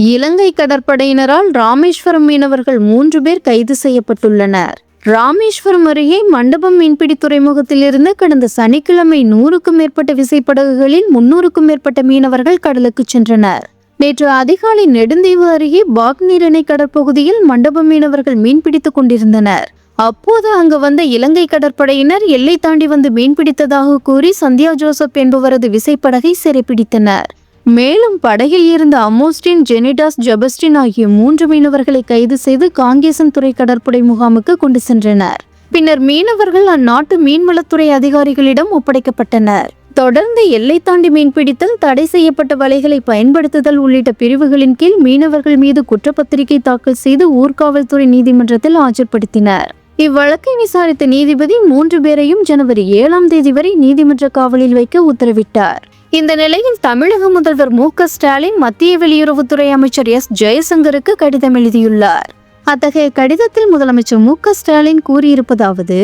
இலங்கை கடற்படையினரால் ராமேஸ்வரம் மீனவர்கள் 3 பேர் கைது செய்யப்பட்டுள்ளனர். ராமேஸ்வரம் அருகே மண்டபம் மீன்பிடி துறைமுகத்திலிருந்து கடந்த சனிக்கிழமை 100க்கும் மேற்பட்ட விசைப்படகுகளில் 300க்கும் மேற்பட்ட மீனவர்கள் கடலுக்கு சென்றனர். நேற்று அதிகாலை நெடுந்தீவு அருகே பாக்நீர் அணை கடற்பகுதியில் மண்டபம் மீனவர்கள் மீன்பிடித்துக் கொண்டிருந்தனர். அப்போது அங்கு வந்த இலங்கை கடற்படையினர் எல்லை தாண்டி வந்து மீன்பிடித்ததாக கூறி சந்தியா ஜோசப் என்பவரது விசைப்படகை சிறைப்பிடித்தனர். மேலும் படகில் இருந்த அமோஸ்டின், ஜெனிடாஸ், ஜபஸ்டின் ஆகிய 3 மீனவர்களை கைது செய்து காங்கேசன் துறை கடற்படை முகாமுக்கு கொண்டு சென்றனர். பின்னர் மீனவர்கள் அந்நாட்டு மீன்வளத்துறை அதிகாரிகளிடம் ஒப்படைக்கப்பட்டனர். தொடர்ந்து எல்லை தாண்டி மீன்பிடித்தல், தடை செய்யப்பட்ட வலைகளை பயன்படுத்துதல் உள்ளிட்ட பிரிவுகளின் கீழ் மீனவர்கள் மீது குற்றப்பத்திரிகை தாக்கல் செய்து ஊர்காவல்துறை நீதிமன்றத்தில் ஆஜர்படுத்தினர். இவ்வழக்கை விசாரித்த நீதிபதி 3 பேரையும் ஜனவரி 7ஆம் தேதி வரை நீதிமன்ற காவலில் வைக்க உத்தரவிட்டார். இந்த நிலையில் தமிழக முதல்வர் மு.க.ஸ்டாலின் மத்திய வெளியுறவுத்துறை அமைச்சர் எஸ். ஜெயசங்கருக்கு கடிதம் எழுதியுள்ளார். அத்தகைய கடிதத்தில் முதலமைச்சர் மு.க.ஸ்டாலின் கூறியிருப்பதாவது: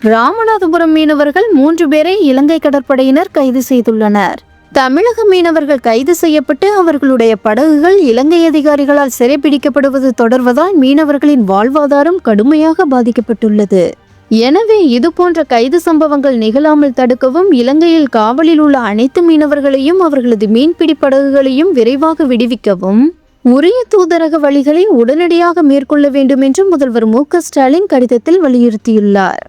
ராமநாதபுரம் மீனவர்கள் 3 பேரை இலங்கை கடற்படையினர் கைது செய்துள்ளனர். தமிழக மீனவர்கள் கைது செய்யப்பட்டு அவர்களுடைய படகுகள் இலங்கை அதிகாரிகளால் சிறைப்பிடிக்கப்படுவது தொடர்வதால் மீனவர்களின் வாழ்வாதாரம் கடுமையாக பாதிக்கப்பட்டுள்ளது. எனவே இதுபோன்ற கைது சம்பவங்கள் நிகழாமல் தடுக்கவும் இலங்கையில் காவலில் உள்ள அனைத்து மீனவர்களையும் அவர்களது மீன்பிடி படகுகளையும் விரைவாக விடுவிக்கவும் உரிய தூதரக வழிகளை உடனடியாக மேற்கொள்ள வேண்டும் என்று முதல்வர் மு.க.ஸ்டாலின் கடிதத்தில் வலியுறுத்தியுள்ளார்.